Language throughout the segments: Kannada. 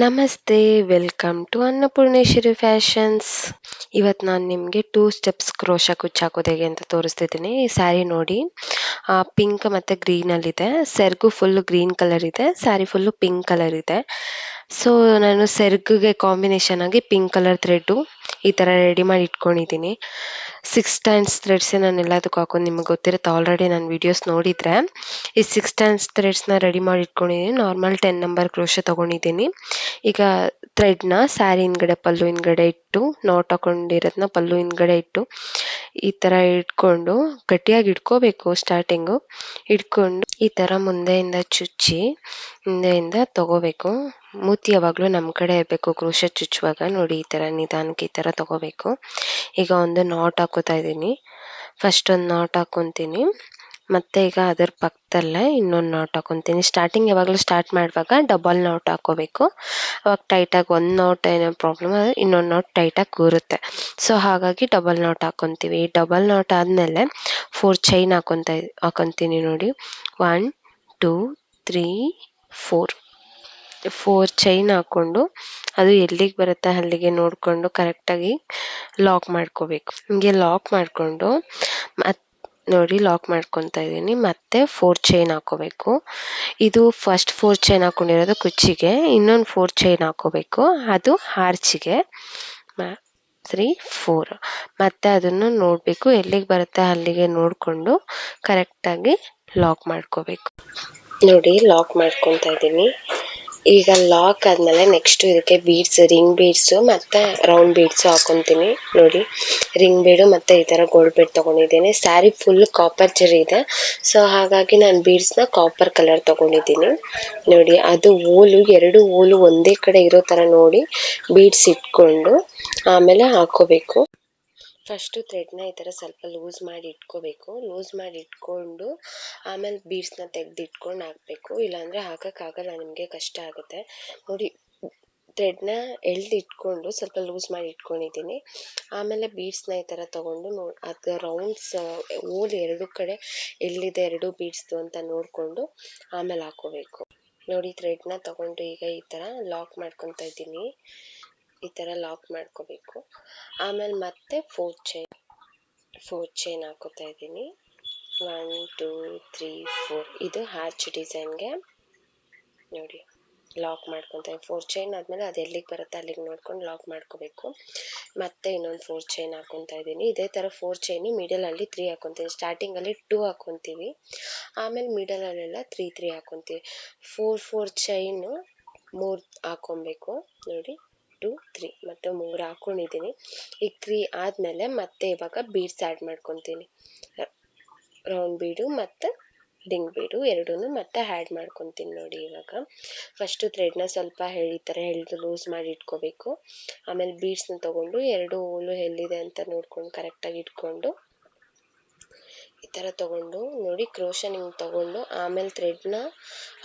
ನಮಸ್ತೆ, ವೆಲ್ಕಮ್ ಟು ಅನ್ನಪೂರ್ಣೇಶ್ವರಿ ಫ್ಯಾಷನ್ಸ್. ಇವತ್ತು ನಾನು ನಿಮಗೆ 2 ಸ್ಟೆಪ್ಸ್ ಕ್ರೋಶ ಕುಚ್ಚು ಹಾಕೋದು ಹೇಗೆ ಅಂತ ತೋರಿಸ್ತಿದ್ದೀನಿ. ಈ ಸ್ಯಾರಿ ನೋಡಿ, ಪಿಂಕ್ ಮತ್ತು ಗ್ರೀನಲ್ಲಿದೆ. ಸೆರಗು ಫುಲ್ ಗ್ರೀನ್ ಕಲರ್ ಇದೆ, ಸ್ಯಾರಿ ಫುಲ್ಲು ಪಿಂಕ್ ಕಲರ್ ಇದೆ. ಸೊ ನಾನು ಸೆರಗಿಗೆ ಕಾಂಬಿನೇಷನ್ ಆಗಿ ಪಿಂಕ್ ಕಲರ್ ಥ್ರೆಡ್ಡು ಈ ಥರ ರೆಡಿ ಮಾಡಿ ಇಟ್ಕೊಂಡಿದ್ದೀನಿ. 6 ಟೈಮ್ಸ್ ಥ್ರೆಡ್ಸೇ ನಾನು ಎಲ್ಲದಕ್ಕೂ ಹಾಕೊಂಡು, ನಿಮಗೆ ಗೊತ್ತಿರುತ್ತೆ ಆಲ್ರೆಡಿ ನಾನು ವೀಡಿಯೋಸ್ ನೋಡಿದರೆ. ಈ 6 ಟೈಮ್ಸ್ ಥ್ರೆಡ್ಸ್ನ ರೆಡಿ ಮಾಡಿ ಇಟ್ಕೊಂಡಿದ್ದೀನಿ. ನಾರ್ಮಲ್ 10 ನಂಬರ್ ಕ್ರೋಶ ತೊಗೊಂಡಿದ್ದೀನಿ. ಈಗ ಥ್ರೆಡ್ನ ಸ್ಯಾರಿ ಹಿಂದ್ಗಡೆ ಪಲ್ಲು ಹಿಂದ್ಗಡೆ ಇಟ್ಟು, ನಾಟ್ ಹಾಕೊಂಡಿರೋದನ್ನ ಪಲ್ಲು ಹಿಂದ್ಗಡೆ ಇಟ್ಟು ಈ ಥರ ಇಟ್ಕೊಂಡು ಗಟ್ಟಿಯಾಗಿ ಇಟ್ಕೋಬೇಕು. ಸ್ಟಾರ್ಟಿಂಗು ಇಟ್ಕೊಂಡು ಈ ಥರ ಮುಂದೆಯಿಂದ ಚುಚ್ಚಿ ಹಿಂದೆಯಿಂದ ತಗೋಬೇಕು. ಮೂತಿ ಯಾವಾಗಲೂ ನಮ್ಮ ಕಡೆ ಇರಬೇಕು ಕ್ರೋಶ ಚುಚ್ಚುವಾಗ. ನೋಡಿ, ಈ ಥರ ನಿಧಾನಕ್ಕೆ ಈ ಥರ ತಗೋಬೇಕು. ಈಗ ಒಂದು ನಾಟ್ ಹಾಕೋತಾ ಇದ್ದೀನಿ. ಫಸ್ಟ್ ಒಂದು ನಾಟ್ ಹಾಕೊತೀನಿ, ಮತ್ತೆ ಈಗ ಅದರ ಪಕ್ಕದಲ್ಲೇ ಇನ್ನೊಂದು ನಾಟ್ ಹಾಕೊತೀನಿ. ಸ್ಟಾರ್ಟಿಂಗ್ ಯಾವಾಗಲೂ ಸ್ಟಾರ್ಟ್ ಮಾಡುವಾಗ ಡಬಲ್ ನಾಟ್ ಹಾಕೋಬೇಕು. ಅವಾಗ ಟೈಟಾಗಿ ಒಂದು ನಾಟ್ ಏನೋ ಪ್ರಾಬ್ಲಮ್ ಆದರೆ ಇನ್ನೊಂದು ನಾಟ್ ಟೈಟಾಗಿ ಕೂರುತ್ತೆ. ಸೊ ಹಾಗಾಗಿ ಡಬಲ್ ನಾಟ್ ಹಾಕೊತೀವಿ. ಈ ಡಬಲ್ ನಾಟ್ ಆದಮೇಲೆ 4 ಚೈನ್ ಹಾಕೊತೀನಿ. ನೋಡಿ, 1 2 3 4 ಚೈನ್ ಹಾಕ್ಕೊಂಡು ಅದು ಎಲ್ಲಿಗೆ ಬರುತ್ತೆ ಅಲ್ಲಿಗೆ ನೋಡಿಕೊಂಡು ಕರೆಕ್ಟಾಗಿ ಲಾಕ್ ಮಾಡ್ಕೋಬೇಕು. ಹಿಂಗೆ ಲಾಕ್ ಮಾಡಿಕೊಂಡು ನೋಡಿ, ಲಾಕ್ ಮಾಡ್ಕೊತಾ ಇದ್ದೀನಿ. ಮತ್ತೆ 4 ಚೈನ್ ಹಾಕೋಬೇಕು. ಇದು ಫಸ್ಟ್ 4 ಚೈನ್ ಹಾಕೊಂಡಿರೋದು ಕುಚ್ಚಿಗೆ, ಇನ್ನೊಂದು 4 ಚೈನ್ ಹಾಕೋಬೇಕು ಅದು ಆರ್ಚಿಗೆ. 3 4 ಮತ್ತೆ ಅದನ್ನು ನೋಡಬೇಕು, ಎಲ್ಲಿಗೆ ಬರುತ್ತೆ ಅಲ್ಲಿಗೆ ನೋಡಿಕೊಂಡು ಕರೆಕ್ಟಾಗಿ ಲಾಕ್ ಮಾಡ್ಕೋಬೇಕು. ನೋಡಿ, ಲಾಕ್ ಮಾಡ್ಕೊತಾ ಇದ್ದೀನಿ. ಈಗ ಲಾಕ್ ಆದಮೇಲೆ ನೆಕ್ಸ್ಟ್ ಇದಕ್ಕೆ ಬೀಡ್ಸ್, ರಿಂಗ್ ಬೀಡ್ಸು ಮತ್ತು ರೌಂಡ್ ಬೀಡ್ಸು ಹಾಕೊತೀನಿ. ನೋಡಿ, ರಿಂಗ್ ಬೀಡು ಮತ್ತು ಈ ಥರ ಗೋಲ್ಡ್ ಬೀಡ್ ತೊಗೊಂಡಿದ್ದೀನಿ. ಸ್ಯಾರಿ ಫುಲ್ ಕಾಪರ್ ಜರಿ ಇದೆ, ಸೊ ಹಾಗಾಗಿ ನಾನು ಬೀಡ್ಸ್ನ ಕಾಪರ್ ಕಲರ್ ತೊಗೊಂಡಿದ್ದೀನಿ. ನೋಡಿ, ಅದು ಓಲು, 2 ಓಲು ಒಂದೇ ಕಡೆ ಇರೋ ಥರ ನೋಡಿ ಬೀಡ್ಸ್ ಇಟ್ಕೊಂಡು ಆಮೇಲೆ ಹಾಕೋಬೇಕು. ಫಸ್ಟು ಥ್ರೆಡ್ನ ಈ ಥರ ಸ್ವಲ್ಪ ಲೂಸ್ ಮಾಡಿ ಇಟ್ಕೋಬೇಕು. ಲೂಸ್ ಮಾಡಿ ಇಟ್ಕೊಂಡು ಆಮೇಲೆ ಬೀಡ್ಸ್ನ ತೆಗೆದಿಟ್ಕೊಂಡು ಹಾಕಬೇಕು. ಇಲ್ಲಾಂದರೆ ಹಾಕೋಕ್ಕಾಗಲ್ಲ, ನಿಮಗೆ ಕಷ್ಟ ಆಗುತ್ತೆ. ನೋಡಿ, ಥ್ರೆಡ್ನ ಇಟ್ಕೊಂಡು ಸ್ವಲ್ಪ ಲೂಸ್ ಮಾಡಿ ಇಟ್ಕೊಂಡಿದ್ದೀನಿ. ಆಮೇಲೆ ಬೀಡ್ಸ್ನ ಈ ಥರ ತೊಗೊಂಡು ಅದು ರೌಂಡ್ಸ್ ಓಲ್ 2 ಕಡೆ ಎಲ್ಲಿದೆ 2 ಬೀಡ್ಸ್ದು ಅಂತ ನೋಡಿಕೊಂಡು ಆಮೇಲೆ ಹಾಕೋಬೇಕು. ನೋಡಿ, ಥ್ರೆಡ್ನ ತೊಗೊಂಡು ಈಗ ಈ ಥರ ಲಾಕ್ ಮಾಡ್ಕೊತಾ ಇದ್ದೀನಿ. ಈ ಥರ ಲಾಕ್ ಮಾಡ್ಕೋಬೇಕು. ಆಮೇಲೆ ಮತ್ತೆ 4 ಚೈನ್ ಹಾಕೋತಾ ಇದ್ದೀನಿ. 1 2 3 4 ಇದು ಆರ್ಚ್ ಡಿಸೈನ್ಗೆ. ನೋಡಿ, ಲಾಕ್ ಮಾಡ್ಕೊತಾ 4 ಚೈನ್ ಆದಮೇಲೆ ಅದು ಎಲ್ಲಿಗೆ ಬರುತ್ತೆ ಅಲ್ಲಿಗೆ ನೋಡ್ಕೊಂಡು ಲಾಕ್ ಮಾಡ್ಕೋಬೇಕು. ಮತ್ತೆ ಇನ್ನೊಂದು 4 ಚೈನ್ ಹಾಕೊತಾ ಇದ್ದೀನಿ. ಇದೇ ಥರ 4 ಚೈನು ಮಿಡಲಲ್ಲಿ 3 ಹಾಕೊತೀನಿ. ಸ್ಟಾರ್ಟಿಂಗಲ್ಲಿ 2 ಹಾಕೊತೀವಿ, ಆಮೇಲೆ ಮಿಡಲಲ್ಲೆಲ್ಲ 3 3 ಹಾಕೊತೀವಿ. 4 ಚೈನು 3 ಹಾಕೊಬೇಕು. ನೋಡಿ, 2 3 ಮತ್ತು 3 ಹಾಕ್ಕೊಂಡಿದ್ದೀನಿ. ಈಗ 3 ಆದಮೇಲೆ ಮತ್ತೆ ಇವಾಗ ಬೀಡ್ಸ್ ಆ್ಯಡ್ ಮಾಡ್ಕೊತೀನಿ. ರೌಂಡ್ ಬೀಡು ಮತ್ತು ರಿಂಗ್ ಬೀಡು ಎರಡೂ ಮತ್ತೆ ಆ್ಯಡ್ ಮಾಡ್ಕೊತೀನಿ. ನೋಡಿ, ಇವಾಗ ಫಸ್ಟು ಥ್ರೆಡ್ನ ಸ್ವಲ್ಪ ಈ ಥರ ಎಳೆದು ಲೂಸ್ ಮಾಡಿ ಇಟ್ಕೋಬೇಕು. ಆಮೇಲೆ ಬೀಡ್ಸ್ನ ತೊಗೊಂಡು 2 ಓಲು ಎಲ್ಲಿದೆ ಅಂತ ನೋಡ್ಕೊಂಡು ಕರೆಕ್ಟಾಗಿ ಇಟ್ಕೊಂಡು ಈ ಥರ ತೊಗೊಂಡು ನೋಡಿ, ಕ್ರೋಶನ್ ಹಿಂಗೆ ತೊಗೊಂಡು ಆಮೇಲೆ ಥ್ರೆಡ್ನ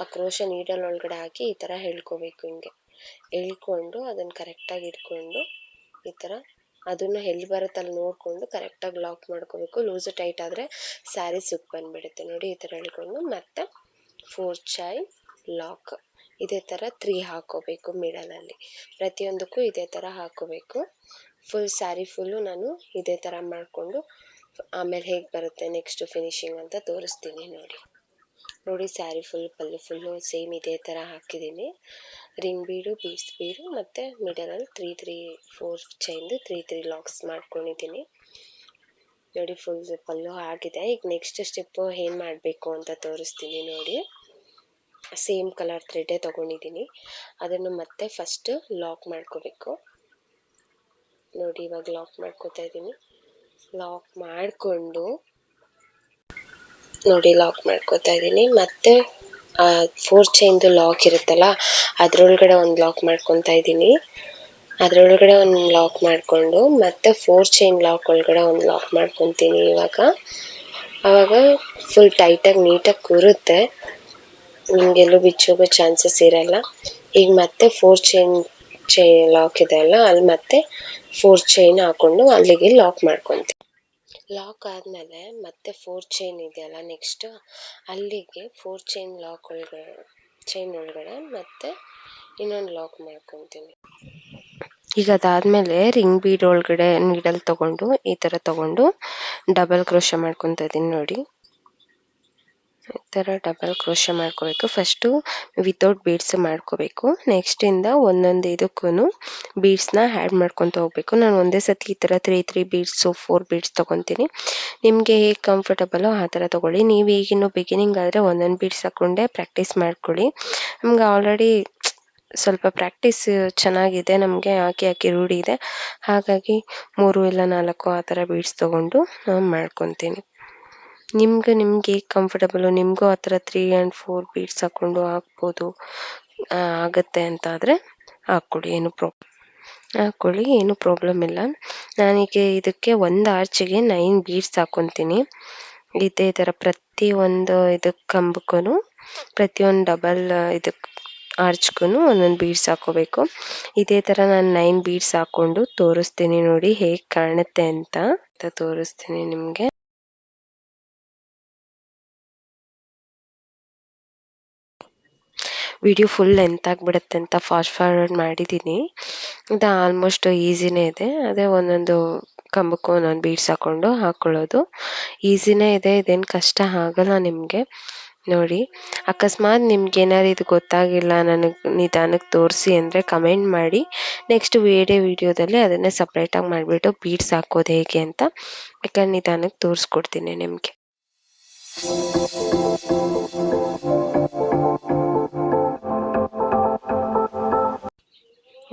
ಆ ಕ್ರೋಶನ್ ನೀಡಲ್ ಒಳಗಡೆ ಹಾಕಿ ಈ ಥರ ಎಳ್ಕೋಬೇಕು. ಹಿಂಗೆ ಎಳ್ಕೊಂಡು ಅದನ್ನು ಕರೆಕ್ಟಾಗಿ ಇಟ್ಕೊಂಡು ಈ ಥರ ಅದನ್ನು ಎಲ್ಲಿ ಬರುತ್ತೆ ಅಲ್ಲಿ ನೋಡಿಕೊಂಡು ಕರೆಕ್ಟಾಗಿ ಲಾಕ್ ಮಾಡ್ಕೋಬೇಕು. ಲೂಸು ಟೈಟ್ ಆದರೆ ಸ್ಯಾರಿ ಸುಕ್ ಬಂದುಬಿಡುತ್ತೆ. ನೋಡಿ, ಈ ಥರ ಎಳ್ಕೊಂಡು ಮತ್ತೆ 4 ಚೈನ್ ಲಾಕ್ ಇದೇ ಥರ 3 ಹಾಕೋಬೇಕು ಮಿಡಲಲ್ಲಿ. ಪ್ರತಿಯೊಂದಕ್ಕೂ ಇದೇ ಥರ ಹಾಕೋಬೇಕು. ಫುಲ್ ಸ್ಯಾರಿ ಫುಲ್ಲು ನಾನು ಇದೇ ಥರ ಮಾಡಿಕೊಂಡು ಆಮೇಲೆ ಹೇಗೆ ಬರುತ್ತೆ ನೆಕ್ಸ್ಟ್ ಫಿನಿಶಿಂಗ್ ಅಂತ ತೋರಿಸ್ತೀನಿ. ನೋಡಿ, ಸ್ಯಾರಿ ಪಲ್ಲು ಫುಲ್ಲು ಸೇಮ್ ಇದೇ ಥರ ಹಾಕಿದ್ದೀನಿ. ರಿಂಗ್ ಬೀಡು, ಬೀಡ್ಸ್ ಬೀಡು ಮತ್ತು ಮಿಡಲಲ್ಲಿ 3 3 4 ಚೈನ್ದು 3 3 ಲಾಕ್ಸ್ ಮಾಡ್ಕೊಂಡಿದ್ದೀನಿ. ನೋಡಿ, ಫುಲ್ ಪಲ್ಲು ಆಗಿದೆ. ಈಗ ನೆಕ್ಸ್ಟ್ ಸ್ಟೆಪ್ಪು ಏನು ಮಾಡಬೇಕು ಅಂತ ತೋರಿಸ್ತೀನಿ. ನೋಡಿ, ಸೇಮ್ ಕಲರ್ ಥ್ರೆಡ್ಡೇ ತೊಗೊಂಡಿದ್ದೀನಿ. ಅದನ್ನು ಮತ್ತೆ ಫಸ್ಟ್ ಲಾಕ್ ಮಾಡ್ಕೋಬೇಕು. ನೋಡಿ, ಇವಾಗ ಲಾಕ್ ಮಾಡ್ಕೋತಾ ಇದ್ದೀನಿ. ಲಾಕ್ ಮಾಡಿಕೊಂಡು ನೋಡಿ, ಲಾಕ್ ಮಾಡ್ಕೋತಾ ಇದ್ದೀನಿ. ಮತ್ತೆ 4 ಚೈನ್ದು ಲಾಕ್ ಇರುತ್ತಲ್ಲ ಅದರೊಳಗಡೆ ಒಂದು ಲಾಕ್ ಮಾಡ್ಕೊತಾ ಇದ್ದೀನಿ. ಅದರೊಳಗಡೆ ಒಂದು ಲಾಕ್ ಮಾಡಿಕೊಂಡು ಮತ್ತೆ 4 ಚೈನ್ ಲಾಕ್ ಒಳಗಡೆ ಒಂದು ಲಾಕ್ ಮಾಡ್ಕೊತೀನಿ. ಆವಾಗ ಫುಲ್ ಟೈಟಾಗಿ ನೀಟಾಗಿ ಕೂರುತ್ತೆ, ನಿಮಗೆಲ್ಲೂ ಬಿಚ್ಚೋಗೋ ಚಾನ್ಸಸ್ ಇರಲ್ಲ. ಈಗ ಮತ್ತೆ 4 ಚೈನ್ ಲಾಕ್ ಇದೆ ಅಲ್ಲ, ಅಲ್ಲಿ ಮತ್ತೆ 4 ಚೈನ್ ಹಾಕ್ಕೊಂಡು ಅಲ್ಲಿಗೆ ಲಾಕ್ ಮಾಡ್ಕೊತೀನಿ. ಲಾಕ್ ಆದಮೇಲೆ ಮತ್ತೆ 4 ಚೈನ್ ಇದೆಯಲ್ಲ ನೆಕ್ಸ್ಟ್ ಅಲ್ಲಿಗೆ 4 ಚೈನ್ ಲಾಕ್ ಒಳಗಡೆ ಮತ್ತೆ ಇನ್ನೊಂದು ಲಾಕ್ ಮಾಡ್ಕೊತೀನಿ. ಈಗ ಅದಾದ್ಮೇಲೆ ರಿಂಗ್ ಬೀಡ್ ಒಳಗಡೆ ನೀಡಲ್ ತಗೊಂಡು ಈ ತರ ತಗೊಂಡು ಡಬಲ್ ಕ್ರೋಶ ಮಾಡ್ಕೊತಾ ಇದೀನಿ ನೋಡಿ. ಈ ಥರ ಡಬಲ್ ಕ್ರೋಶ ಮಾಡ್ಕೋಬೇಕು. ಫಸ್ಟು ವಿತೌಟ್ ಬೀಡ್ಸ್ ಮಾಡ್ಕೋಬೇಕು. ನೆಕ್ಸ್ಟ್ ಇಂದ ಒಂದೊಂದು ಇದಕ್ಕೂ ಬೀಡ್ಸ್ನ ಆ್ಯಡ್ ಮಾಡ್ಕೊತ ಹೋಗ್ಬೇಕು. ನಾನು ಒಂದೇ ಸತಿ ಈ ಥರ 3 ಬೀಡ್ಸು 4 ಬೀಡ್ಸ್ ತೊಗೊತೀನಿ. ನಿಮಗೆ ಹೇಗೆ ಕಂಫರ್ಟಬಲೋ ಆ ಥರ ತೊಗೊಳ್ಳಿ. ನೀವು ಈಗಿನ್ನು ಬಿಗಿನಿಂಗ್ ಆದರೆ ಒಂದೊಂದು ಬೀಡ್ಸ್ ಹಾಕ್ಕೊಂಡೆ ಪ್ರಾಕ್ಟೀಸ್ ಮಾಡ್ಕೊಳ್ಳಿ. ನಮ್ಗೆ ಆಲ್ರೆಡಿ ಸ್ವಲ್ಪ ಪ್ರಾಕ್ಟೀಸ್ ಚೆನ್ನಾಗಿದೆ, ನಮಗೆ ಹಾಕಿ ಹಾಕಿ ರೂಢಿ ಇದೆ. ಹಾಗಾಗಿ 3 ಇಲ್ಲ 4 ಆ ಥರ ಬೀಡ್ಸ್ ತೊಗೊಂಡು ನಾನು ಮಾಡ್ಕೊತೀನಿ. ನಿಮ್ಗೆ ಹೇಗೆ ಕಂಫರ್ಟಬಲು, ನಿಮಗೂ ಆ ಥರ 3 ಆ್ಯಂಡ್ 4 ಬೀಡ್ಸ್ ಹಾಕ್ಕೊಂಡು ಹಾಕ್ಬೋದು ಆಗುತ್ತೆ ಅಂತ ಆದರೆ ಹಾಕ್ಕೊಳ್ಳಿ, ಹಾಕ್ಕೊಳ್ಳಿ, ಏನು ಪ್ರಾಬ್ಲಮ್ ಇಲ್ಲ. ನಾನೀಗ ಇದಕ್ಕೆ ಒಂದು ಆರ್ಚಿಗೆ 9 ಬೀಡ್ಸ್ ಹಾಕ್ಕೊತೀನಿ. ಇದೇ ಥರ ಪ್ರತಿಯೊಂದು ಇದಕ್ಕೆ ಕಂಬಕ್ಕೂ ಪ್ರತಿಯೊಂದು ಡಬಲ್ ಇದಕ್ಕೆ ಆರ್ಚ್ಗೂ ಒಂದೊಂದು ಬೀಡ್ಸ್ ಹಾಕೋಬೇಕು. ಇದೇ ಥರ ನಾನು 9 ಬೀಡ್ಸ್ ಹಾಕ್ಕೊಂಡು ತೋರಿಸ್ತೀನಿ ನೋಡಿ ಹೇಗೆ ಕಾಣುತ್ತೆ ಅಂತ ತೋರಿಸ್ತೀನಿ ನಿಮಗೆ. ವಿಡಿಯೋ ಫುಲ್ ಲೆಂತ್ ಆಗಿಬಿಡುತ್ತೆ ಅಂತ ಫಾಸ್ಟ್ ಫಾರ್ವರ್ಡ್ ಮಾಡಿದ್ದೀನಿ. ಇದು ಆಲ್ಮೋಸ್ಟ್ ಈಸಿನೇ ಇದೆ. ಅದೇ ಒಂದೊಂದು ಕಂಬಕ್ಕೂ ಒಂದೊಂದು ಬೀಡ್ಸ್ ಹಾಕ್ಕೊಳ್ಳೋದು ಈಸಿನೇ ಇದೆ, ಇದೇನು ಕಷ್ಟ ಆಗಲ್ಲ ನಿಮಗೆ. ನೋಡಿ, ಅಕಸ್ಮಾತ್ ನಿಮ್ಗೆ ಏನಾದ್ರು ಇದು ಗೊತ್ತಾಗಿಲ್ಲ, ನನಗೆ ನಿಧಾನಕ್ಕೆ ತೋರಿಸಿ ಅಂದರೆ ಕಮೆಂಟ್ ಮಾಡಿ. ನೆಕ್ಸ್ಟ್ ವಿಡಿಯೋದಲ್ಲಿ ಅದನ್ನೇ ಸಪ್ರೇಟಾಗಿ ಮಾಡಿಬಿಟ್ಟು ಬೀಡ್ಸ್ ಹಾಕೋದು ಹೇಗೆ ಅಂತ ಬೇಕಾದ್ರೆ ನಿಧಾನಕ್ಕೆ ತೋರಿಸ್ಕೊಡ್ತೀನಿ ನಿಮಗೆ.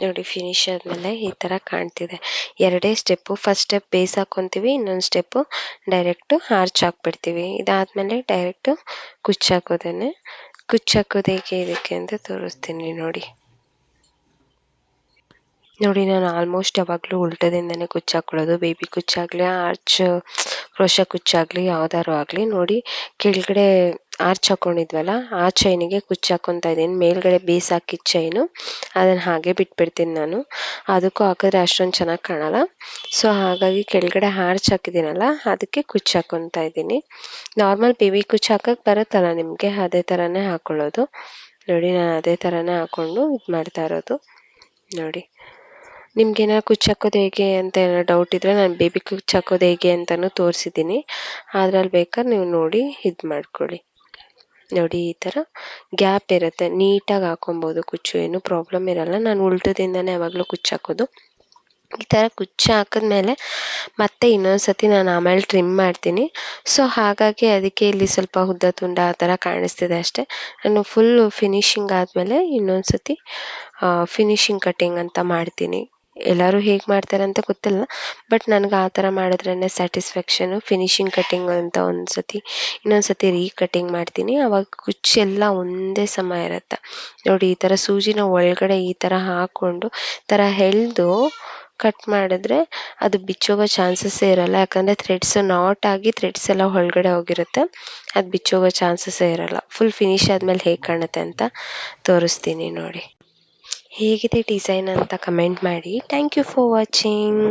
ನೋಡಿ, ಫಿನಿಶ್ ಆದಮೇಲೆ ಈ ಥರ ಕಾಣ್ತಿದೆ. 2 ಸ್ಟೆಪ್ಪು. ಫಸ್ಟ್ ಸ್ಟೆಪ್ ಬೇಸ್ ಹಾಕ್ಕೊತೀವಿ, ಇನ್ನೊಂದು ಸ್ಟೆಪ್ಪು ಡೈರೆಕ್ಟು ಆರ್ಚ್ ಹಾಕ್ಬಿಡ್ತೀವಿ. ಇದಾದಮೇಲೆ ಡೈರೆಕ್ಟು ಕುಚ್ಚು ಹಾಕೋದು ಹೇಗೆ ಇದಕ್ಕೆ ಅಂತ ತೋರಿಸ್ತೀನಿ ನೋಡಿ. ನಾನು ಆಲ್ಮೋಸ್ಟ್ ಯಾವಾಗಲೂ ಉಲ್ಟದಿಂದನೇ ಕುಚ್ಚು ಹಾಕೊಳ್ಳೋದು. ಬೇಬಿ ಕುಚ್ಚಾಗಲಿ, ಆರ್ಚ್ ಕ್ರೋಶ ಕುಚ್ಚಾಗಲಿ, ಯಾವ್ದಾದ್ರು ಆಗಲಿ. ನೋಡಿ, ಕೆಳಗಡೆ ಆರ್ಚ್ ಹಾಕ್ಕೊಂಡಿದ್ವಲ್ಲ ಆ ಚೈನಿಗೆ ಕುಚ್ಚು ಹಾಕ್ಕೊತಾ ಇದ್ದೀನಿ. ಮೇಲ್ಗಡೆ ಬೇಸ್ ಹಾಕಿದ ಚೈನು ಅದನ್ನು ಹಾಗೆ ಬಿಟ್ಬಿಡ್ತೀನಿ ನಾನು. ಅದಕ್ಕೂ ಹಾಕಿದ್ರೆ ಅಷ್ಟೊಂದು ಚೆನ್ನಾಗಿ ಕಾಣಲ್ಲ. ಸೊ ಹಾಗಾಗಿ ಕೆಳಗಡೆ ಆರ್ಚ್ ಹಾಕಿದ್ದೀನಲ್ಲ ಅದಕ್ಕೆ ಕುಚ್ಚು ಹಾಕ್ಕೊತಾ ಇದ್ದೀನಿ. ನಾರ್ಮಲ್ ಬೇಬಿ ಕುಚ್ಚು ಹಾಕಕ್ಕೆ ಬರುತ್ತಲ್ಲ ನಿಮಗೆ, ಅದೇ ಥರನೇ ಹಾಕ್ಕೊಳ್ಳೋದು. ನೋಡಿ, ನಾನು ಅದೇ ಥರನೇ ಹಾಕ್ಕೊಂಡು ಇದು ಮಾಡ್ತಾ ಇರೋದು. ನೋಡಿ, ನಿಮ್ಗೇನಾದ್ರು ಕುಚ್ಚು ಹಾಕೋದು ಹೇಗೆ ಅಂತ ಏನಾದ್ರು ಡೌಟ್ ಇದ್ದರೆ ನಾನು ಬೇಬಿ ಕುಚ್ಚು ಹಾಕೋದು ಹೇಗೆ ಅಂತಲೂ ತೋರಿಸಿದ್ದೀನಿ. ಅದ್ರಲ್ಲಿ ಬೇಕಾದ್ರೆ ನೀವು ನೋಡಿ ಇದು ಮಾಡ್ಕೊಳ್ಳಿ. ನೋಡಿ, ಈ ಥರ ಗ್ಯಾಪ್ ಇರುತ್ತೆ, ನೀಟಾಗಿ ಹಾಕೊಬೋದು ಕುಚ್ಚು, ಏನು ಪ್ರಾಬ್ಲಮ್ ಇರಲ್ಲ. ನಾನು ಉಲ್ಟದಿಂದನೇ ಯಾವಾಗಲೂ ಕುಚ್ಚು ಹಾಕೋದು. ಈ ಥರ ಕುಚ್ಚು ಹಾಕಿದ್ಮೇಲೆ ಮತ್ತೆ ಇನ್ನೊಂದ್ಸತಿ ನಾನು ಆಮೇಲೆ ಟ್ರಿಮ್ ಮಾಡ್ತೀನಿ. ಸೊ ಹಾಗಾಗಿ ಅದಕ್ಕೆ ಇಲ್ಲಿ ಸ್ವಲ್ಪ ಉದ್ದ ತುಂಡ ಆ ಥರ ಕಾಣಿಸ್ತಿದೆ ಅಷ್ಟೇ. ನಾನು ಫುಲ್ ಫಿನಿಶಿಂಗ್ ಆದಮೇಲೆ ಇನ್ನೊಂದ್ಸತಿ ಫಿನಿಶಿಂಗ್ ಕಟ್ಟಿಂಗ್ ಅಂತ ಮಾಡ್ತೀನಿ. ಎಲ್ಲರೂ ಹೇಗೆ ಮಾಡ್ತಾರೆ ಅಂತ ಗೊತ್ತಿಲ್ಲ, ಬಟ್ ನನಗೆ ಆ ಥರ ಮಾಡಿದ್ರೇ ಸ್ಯಾಟಿಸ್ಫ್ಯಾಕ್ಷನು. ಫಿನಿಶಿಂಗ್ ಕಟ್ಟಿಂಗ್ ಅಂತ ಇನ್ನೊಂದ್ಸತಿ ಕಟ್ಟಿಂಗ್ ಮಾಡ್ತೀನಿ. ಆವಾಗ ಕುಚ್ಚೆಲ್ಲ ಒಂದೇ ಸಮ ಇರುತ್ತೆ. ನೋಡಿ, ಈ ಥರ ಸೂಜಿನ ಒಳಗಡೆ ಈ ಥರ ಹಾಕ್ಕೊಂಡು ಥರ ಎಳೆದು ಕಟ್ ಮಾಡಿದ್ರೆ ಅದು ಬಿಚ್ಚೋಗೋ ಚಾನ್ಸಸ್ಸೇ ಇರಲ್ಲ. ಯಾಕಂದರೆ ಥ್ರೆಡ್ಸ್ ನಾಟ್ ಆಗಿ ಥ್ರೆಡ್ಸ್ ಎಲ್ಲ ಒಳಗಡೆ ಹೋಗಿರುತ್ತೆ, ಅದು ಬಿಚ್ಚೋಗೋ ಚಾನ್ಸಸ್ಸೇ ಇರಲ್ಲ. ಫುಲ್ ಫಿನಿಶ್ ಆದಮೇಲೆ ಹೇಗೆ ಕಾಣುತ್ತೆ ಅಂತ ತೋರಿಸ್ತೀನಿ ನೋಡಿ. ಹೇಗಿದೆ ಡಿಸೈನ್ ಅಂತ ಕಮೆಂಟ್ ಮಾಡಿ. Thank you for watching.